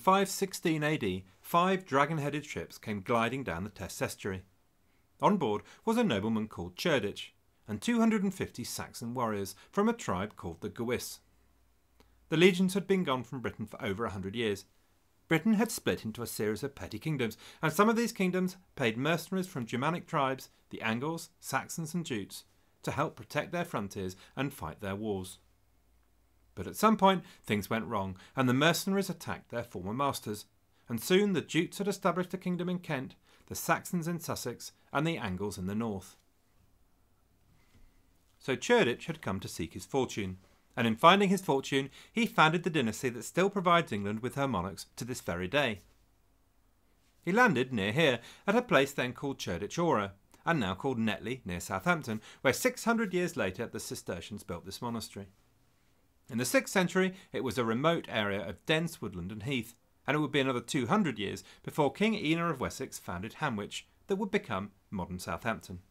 516 AD, 5 dragon-headed ships came gliding down the Tess estuary. On board was a nobleman called Cerdic, and 250 Saxon warriors from a tribe called the Gewis. The legions had been gone from Britain for over 100 years. Britain had split into a series of petty kingdoms, and some of these kingdoms paid mercenaries from Germanic tribes, the Angles, Saxons and Jutes, to help protect their frontiers and fight their wars. But at some point things went wrong, and the mercenaries attacked their former masters, and soon the Jutes had established a kingdom in Kent, the Saxons in Sussex, and the Angles in the north. So Cerdic had come to seek his fortune, and in finding his fortune he founded the dynasty that still provides England with her monarchs to this very day. He landed near here, at a place then called Cerdic Ora, and now called Netley near Southampton, where 600 years later the Cistercians built this monastery. In the 6th century it was a remote area of dense woodland and heath, and it would be another 200 years before King Ina of Wessex founded Hanwich, that would become modern Southampton.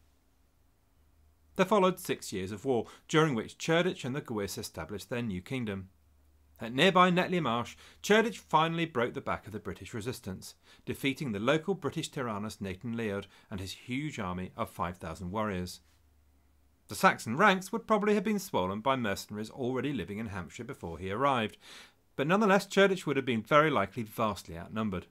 There followed 6 years of war, during which Cerdic and the Gewis established their new kingdom. At nearby Netley Marsh, Cerdic finally broke the back of the British resistance, defeating the local British tyrannus Nathan Leod and his huge army of 5,000 warriors. The Saxon ranks would probably have been swollen by mercenaries already living in Hampshire before he arrived, but nonetheless Cerdic would have been very likely vastly outnumbered.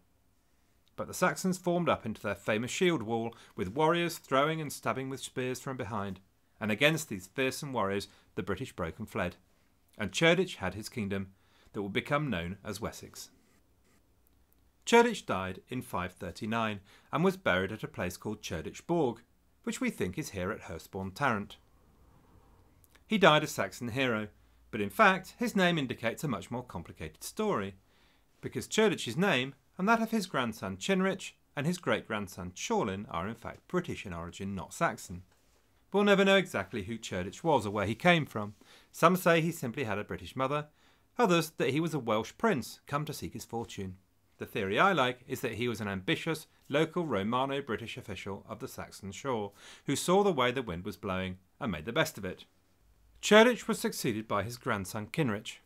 But the Saxons formed up into their famous shield wall, with warriors throwing and stabbing with spears from behind, and against these fearsome warriors the British broke and fled, and Cerdic had his kingdom, that would become known as Wessex. Cerdic died in 539, and was buried at a place called Cerdic Borg, which we think is here at Hurstbourne Tarrant. He died a Saxon hero, but in fact his name indicates a much more complicated story, because Cerdic's name and that of his grandson Cynric and his great-grandson Ceawlin are in fact British in origin, not Saxon. We'll never know exactly who Cerdic was or where he came from. Some say he simply had a British mother, others that he was a Welsh prince come to seek his fortune. The theory I like is that he was an ambitious, local Romano-British official of the Saxon shore, who saw the way the wind was blowing and made the best of it. Cerdic was succeeded by his grandson Cynric,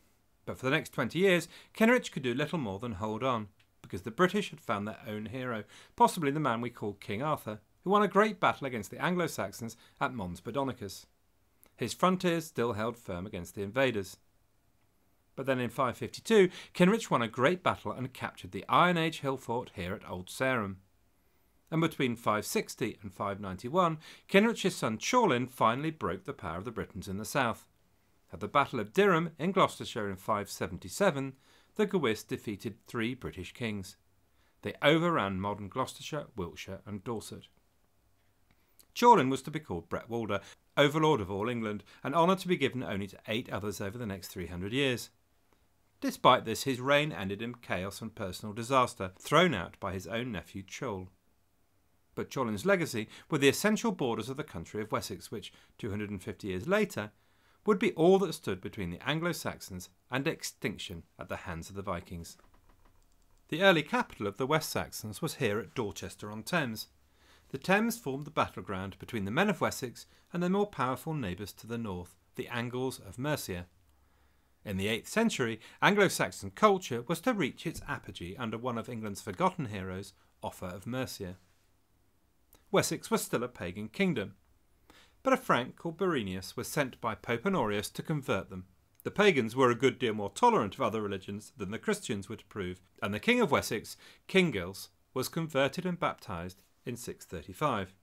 but for the next 20 years Cynric could do little more than hold on, because the British had found their own hero, possibly the man we call King Arthur, who won a great battle against the Anglo-Saxons at Mons Badonicus. His frontiers still held firm against the invaders. But then in 552, Cynric won a great battle and captured the Iron Age hill fort here at Old Sarum. And between 560 and 591, Cynric's son Ceawlin finally broke the power of the Britons in the south. At the Battle of Durham in Gloucestershire in 577, the Gewis defeated 3 British kings. They overran modern Gloucestershire, Wiltshire and Dorset. Ceawlin was to be called Bretwalda, overlord of all England, an honour to be given only to 8 others over the next 300 years. Despite this, his reign ended in chaos and personal disaster, thrown out by his own nephew Ceawl. But Ceawlin's legacy were the essential borders of the country of Wessex, which, 250 years later, would be all that stood between the Anglo-Saxons and extinction at the hands of the Vikings. The early capital of the West Saxons was here at Dorchester-on-Thames. The Thames formed the battleground between the men of Wessex and their more powerful neighbours to the north, the Angles of Mercia. In the 8th century, Anglo-Saxon culture was to reach its apogee under one of England's forgotten heroes, Offa of Mercia. Wessex was still a pagan kingdom, but a Frank called Berenius was sent by Pope Honorius to convert them. The pagans were a good deal more tolerant of other religions than the Christians were to prove, and the King of Wessex, King Gils, was converted and baptised in 635.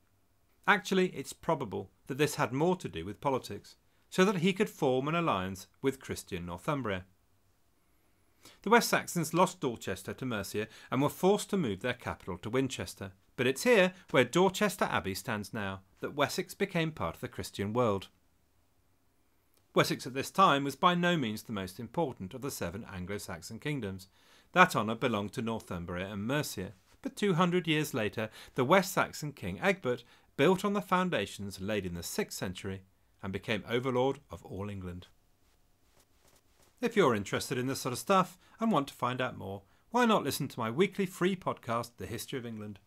Actually, it's probable that this had more to do with politics, so that he could form an alliance with Christian Northumbria. The West Saxons lost Dorchester to Mercia and were forced to move their capital to Winchester, but it's here, where Dorchester Abbey stands now, that Wessex became part of the Christian world. Wessex at this time was by no means the most important of the 7 Anglo-Saxon kingdoms. That honour belonged to Northumbria and Mercia, but 200 years later the West Saxon king Egbert built on the foundations laid in the 6th century and became overlord of all England. If you're interested in this sort of stuff and want to find out more, why not listen to my weekly free podcast, The History of England?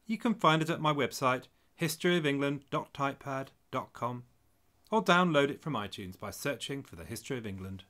You can find it at my website, historyofengland.typepad.com, or download it from iTunes by searching for The History of England.